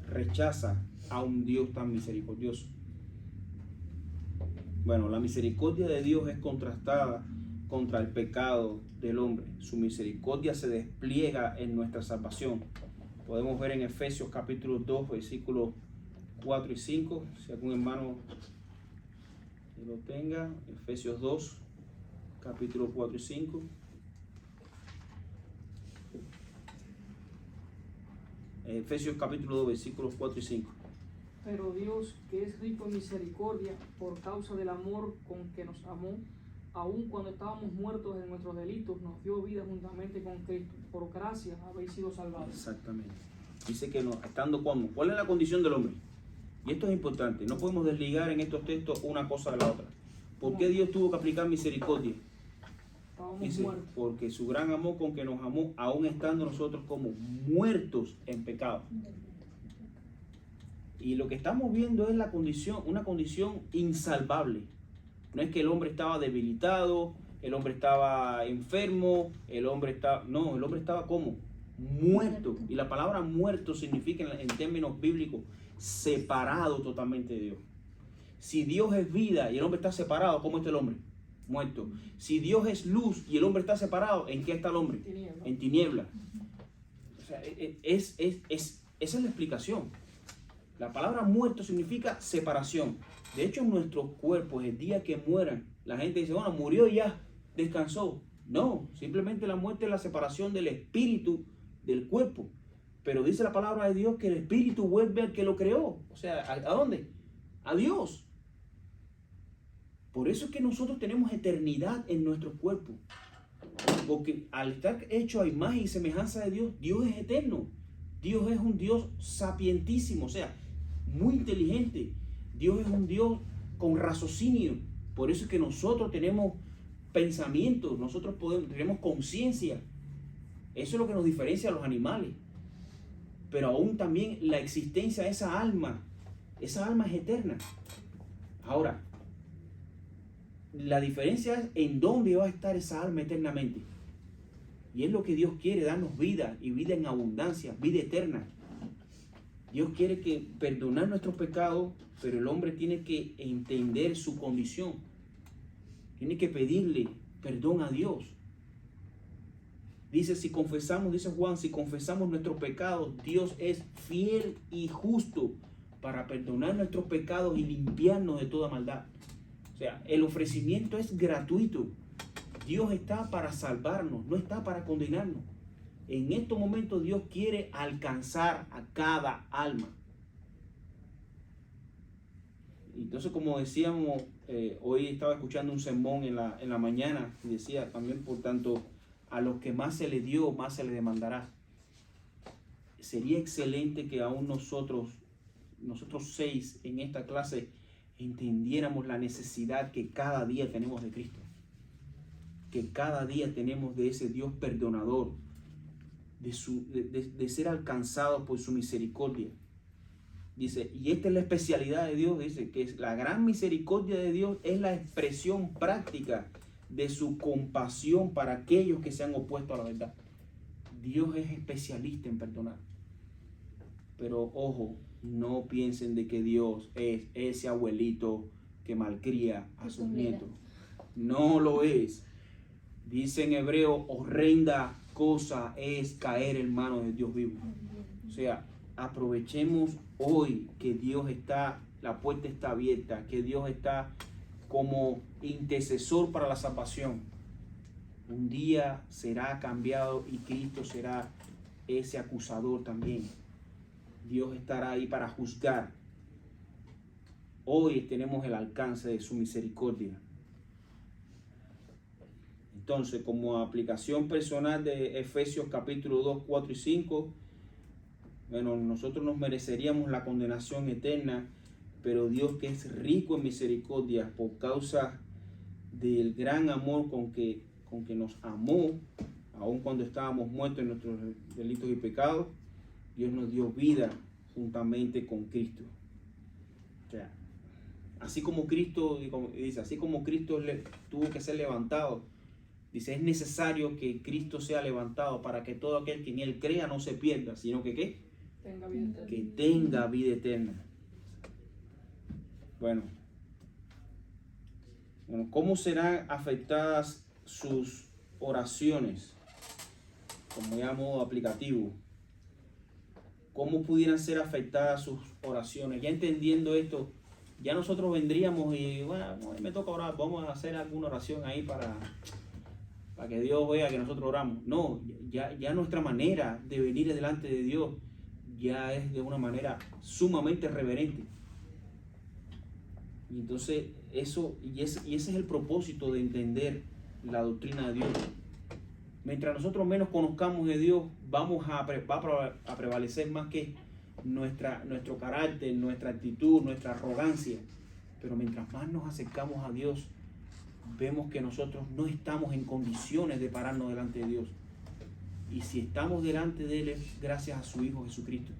rechaza a un Dios tan misericordioso. Bueno, la misericordia de Dios es contrastada contra el pecado del hombre. Su misericordia se despliega en nuestra salvación. Podemos ver en Efesios capítulo 2, versículos 4 y 5. Si algún hermano Que lo tenga, Efesios 2, capítulo 4 y 5. Efesios capítulo 2, versículos 4 y 5. Pero Dios, que es rico en misericordia, por causa del amor con que nos amó, aun cuando estábamos muertos en nuestros delitos, nos dio vida juntamente con Cristo. Por gracia habéis sido salvados. Exactamente. Dice que no, estando como. ¿Cuál es la condición del hombre? Y esto es importante. No podemos desligar en estos textos una cosa de la otra. ¿Por qué Dios tuvo que aplicar misericordia? Estábamos Dice, muertos. porque su gran amor con que nos amó, aún estando nosotros como muertos en pecado. Y lo que estamos viendo es la condición, una condición insalvable. No es que el hombre estaba debilitado, el hombre estaba enfermo, el hombre estaba... No, el hombre estaba como muerto. Y la palabra muerto significa en términos bíblicos separado totalmente de Dios. Si Dios es vida y el hombre está separado, ¿cómo está el hombre? Muerto. Si Dios es luz y el hombre está separado, ¿en qué está el hombre? Tiniebla. En tiniebla. O sea, esa es la explicación. La palabra muerto significa separación. De hecho, nuestros cuerpos, el día que mueran, la gente dice, bueno, murió y ya, descansó. No, simplemente la muerte es la separación del espíritu del cuerpo. Pero dice la palabra de Dios que el espíritu vuelve al que lo creó. O sea, ¿a dónde? A Dios. Por eso es que nosotros tenemos eternidad en nuestros cuerpos. Porque al estar hecho a imagen y semejanza de Dios, Dios es eterno. Dios es un Dios sapientísimo, o sea, muy inteligente. Dios es un Dios con raciocinio. Por eso es que nosotros tenemos pensamientos, nosotros tenemos conciencia. Eso es lo que nos diferencia a los animales. Pero aún también la existencia de esa alma es eterna. Ahora, la diferencia es en dónde va a estar esa alma eternamente. Y es lo que Dios quiere, darnos vida y vida en abundancia, vida eterna. Dios quiere que perdonar nuestros pecados, pero el hombre tiene que entender su condición. Tiene que pedirle perdón a Dios. Dice, si confesamos, dice Juan, si confesamos nuestros pecados, Dios es fiel y justo para perdonar nuestros pecados y limpiarnos de toda maldad. O sea, el ofrecimiento es gratuito. Dios está para salvarnos, no está para condenarnos. En estos momentos Dios quiere alcanzar a cada alma. Entonces, como decíamos, hoy estaba escuchando un sermón en la mañana y decía también, por tanto, a los que más se les dio, más se les demandará. Sería excelente que aún nosotros 6 en esta clase entendiéramos la necesidad que cada día tenemos de Cristo. Que cada día tenemos de ese Dios perdonador, de ser alcanzados por su misericordia. Dice, y esta es la especialidad de Dios, dice que la gran misericordia de Dios es la expresión práctica de su compasión para aquellos que se han opuesto a la verdad. Dios es especialista en perdonar. Pero ojo, no piensen de que Dios es ese abuelito que malcría a sus nietos. No lo es. Dice en hebreo, horrenda cosa es caer en manos de Dios vivo. O sea, aprovechemos hoy que Dios está, la puerta está abierta, que Dios está como intercesor para la salvación. Un día será cambiado y Cristo será ese acusador también. Dios estará ahí para juzgar. Hoy tenemos el alcance de su misericordia. Entonces, como aplicación personal de Efesios capítulo 2, 4 y 5, bueno, nosotros nos mereceríamos la condenación eterna, pero Dios, que es rico en misericordia por causa del gran amor con que nos amó, aun cuando estábamos muertos en nuestros delitos y pecados, Dios nos dio vida juntamente con Cristo. O sea, así como Cristo, dice, así como Cristo tuvo que ser levantado, dice, es necesario que Cristo sea levantado para que todo aquel que en él crea no se pierda, sino que ¿qué? Tenga vida eterna. Que tenga vida eterna. Bueno, ¿cómo serán afectadas sus oraciones? Como ya modo aplicativo. ¿Cómo pudieran ser afectadas sus oraciones? Ya entendiendo esto, ya nosotros vendríamos y bueno, hoy me toca orar, vamos a hacer alguna oración ahí para que Dios vea que nosotros oramos. No, ya nuestra manera de venir delante de Dios ya es de una manera sumamente reverente. Y entonces ese es el propósito de entender la doctrina de Dios. Mientras nosotros menos conozcamos de Dios, va a prevalecer más que nuestro carácter, nuestra actitud, nuestra arrogancia. Pero mientras más nos acercamos a Dios, vemos que nosotros no estamos en condiciones de pararnos delante de Dios. Y si estamos delante de Él es gracias a su Hijo Jesucristo.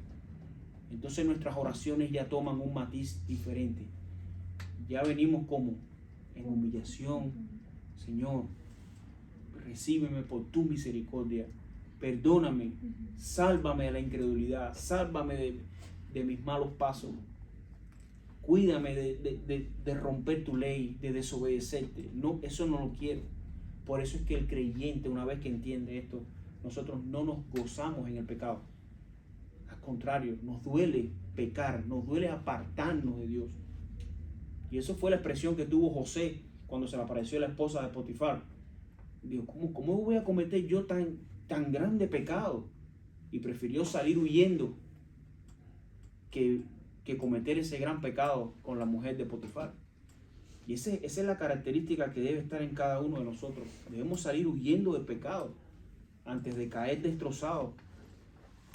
Entonces nuestras oraciones ya toman un matiz diferente. Ya venimos como en humillación. Señor, recíbeme por tu misericordia. Perdóname, sálvame de la incredulidad, sálvame de mis malos pasos. Cuídame de romper tu ley, de desobedecerte. No, eso no lo quiero. Por eso es que el creyente, una vez que entiende esto, nosotros no nos gozamos en el pecado. Al contrario, nos duele pecar, nos duele apartarnos de Dios. Y eso fue la expresión que tuvo José cuando se le apareció la esposa de Potifar. Dijo, ¿cómo voy a cometer yo tan grande pecado? Y prefirió salir huyendo que cometer ese gran pecado con la mujer de Potifar. Y esa es la característica que debe estar en cada uno de nosotros. Debemos salir huyendo del pecado antes de caer destrozados,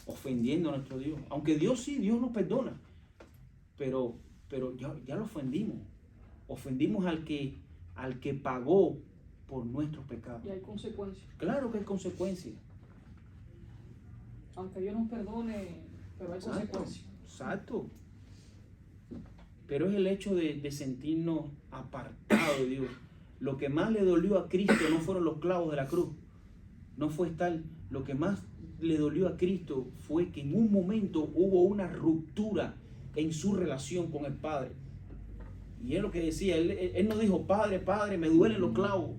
ofendiendo a nuestro Dios. Aunque Dios nos perdona, pero ya lo ofendimos. Ofendimos al que pagó por nuestros pecados. Y hay consecuencias. Claro que hay consecuencias. Aunque Dios nos perdone, pero hay consecuencias. Exacto. Pero es el hecho de sentirnos apartados de Dios. Lo que más le dolió a Cristo no fueron los clavos de la cruz. No fue tal. Lo que más le dolió a Cristo fue que en un momento hubo una ruptura en su relación con el Padre. Y es lo que decía. Él no dijo, Padre, Padre, me duelen los clavos.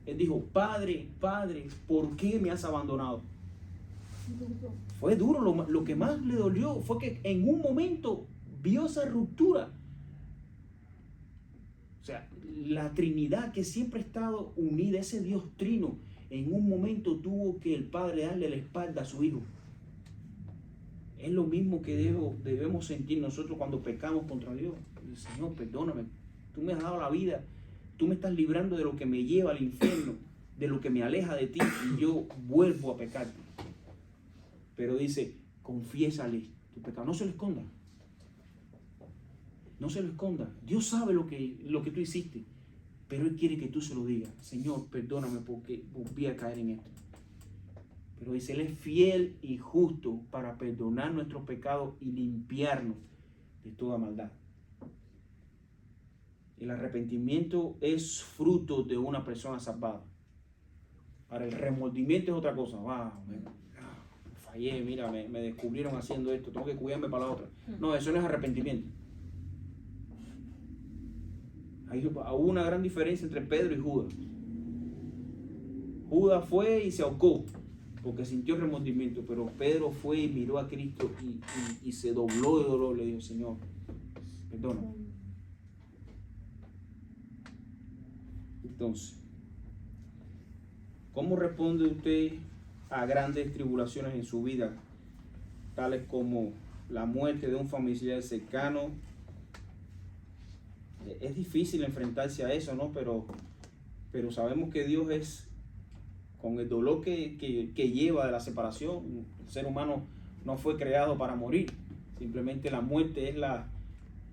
Él dijo, Padre, Padre, ¿por qué me has abandonado? Fue duro. Lo que más le dolió fue que en un momento vio esa ruptura. O sea, la Trinidad que siempre ha estado unida, ese Dios trino, en un momento tuvo que el Padre darle la espalda a su Hijo. Es lo mismo que debemos sentir nosotros cuando pecamos contra Dios. Señor, perdóname, tú me has dado la vida, tú me estás librando de lo que me lleva al infierno, de lo que me aleja de ti, y yo vuelvo a pecarte. Pero dice, confiésale tu pecado, no se lo esconda. No se lo esconda. Dios sabe lo que tú hiciste, pero Él quiere que tú se lo digas. Señor, perdóname porque volví a caer en esto. Pero dice, Él es fiel y justo para perdonar nuestros pecados y limpiarnos de toda maldad. El arrepentimiento es fruto de una persona salvada. Ahora, el remordimiento es otra cosa. Fallé, mira, me descubrieron haciendo esto, tengo que cuidarme para la otra. No, eso no es arrepentimiento. Hubo una gran diferencia entre Pedro y Judas. Judas fue y se ahorcó porque sintió remordimiento, pero Pedro fue y miró a Cristo y se dobló de dolor. Le dijo, Señor, perdóname. Entonces, ¿cómo responde usted a grandes tribulaciones en su vida, tales como la muerte de un familiar cercano? Es difícil enfrentarse a eso, ¿no? Pero sabemos que Dios es, con el dolor que lleva de la separación, el ser humano no fue creado para morir. Simplemente la muerte es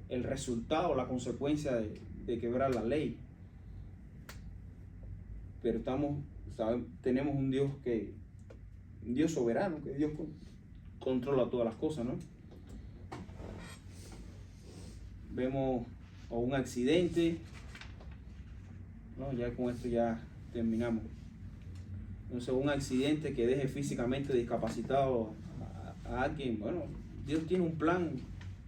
el resultado, la consecuencia de quebrar la ley. Pero tenemos un Dios soberano, que Dios controla todas las cosas, ¿no? Vemos un accidente, ¿no? Ya con esto ya terminamos. Entonces, un accidente que deje físicamente discapacitado a alguien, bueno, Dios tiene un plan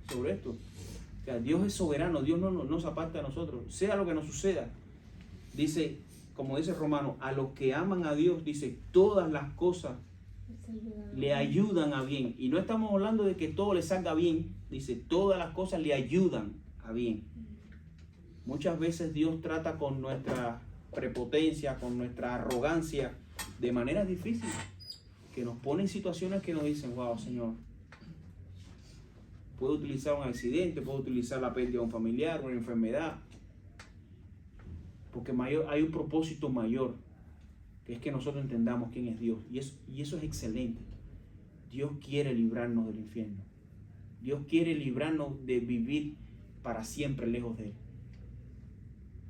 sobre esto. O sea, Dios es soberano, Dios no se aparta de nosotros, sea lo que nos suceda. Dice, como dice Romano, a los que aman a Dios, dice, todas las cosas le ayudan a bien. Y no estamos hablando de que todo le salga bien, dice, todas las cosas le ayudan a bien. Muchas veces Dios trata con nuestra prepotencia, con nuestra arrogancia, de manera difícil, que nos pone en situaciones que nos dicen, wow, Señor, puedo utilizar un accidente, puedo utilizar la pérdida de un familiar, una enfermedad, porque hay un propósito mayor, que es que nosotros entendamos quién es Dios, y eso es excelente. Dios quiere librarnos del infierno. Dios quiere librarnos de vivir para siempre lejos de Él.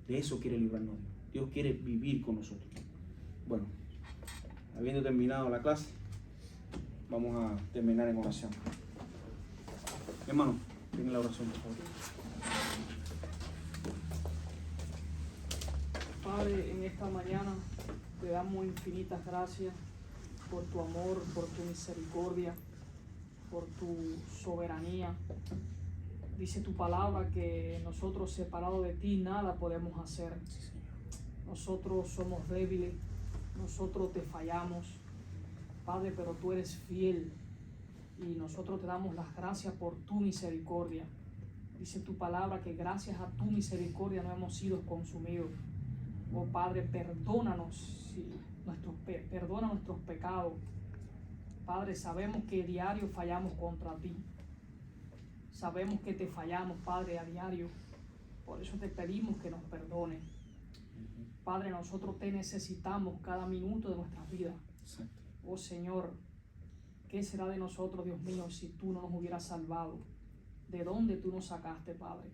De eso quiere librarnos Dios. Dios quiere vivir con nosotros. Bueno, habiendo terminado la clase, vamos a terminar en oración. Hermano, tenga la oración, por favor. Padre, en esta mañana te damos infinitas gracias por tu amor, por tu misericordia, por tu soberanía. Dice tu palabra que nosotros separados de ti nada podemos hacer. Nosotros somos débiles, nosotros te fallamos, Padre, pero tú eres fiel y nosotros te damos las gracias por tu misericordia. Dice tu palabra que gracias a tu misericordia no hemos sido consumidos. Oh Padre, perdónanos, perdona nuestros pecados. Padre, sabemos que diario fallamos contra ti. Sabemos que te fallamos, Padre, a diario. Por eso te pedimos que nos perdones. Padre, nosotros te necesitamos cada minuto de nuestras vidas. Oh Señor, ¿qué será de nosotros, Dios mío, si tú no nos hubieras salvado? ¿De dónde tú nos sacaste, Padre?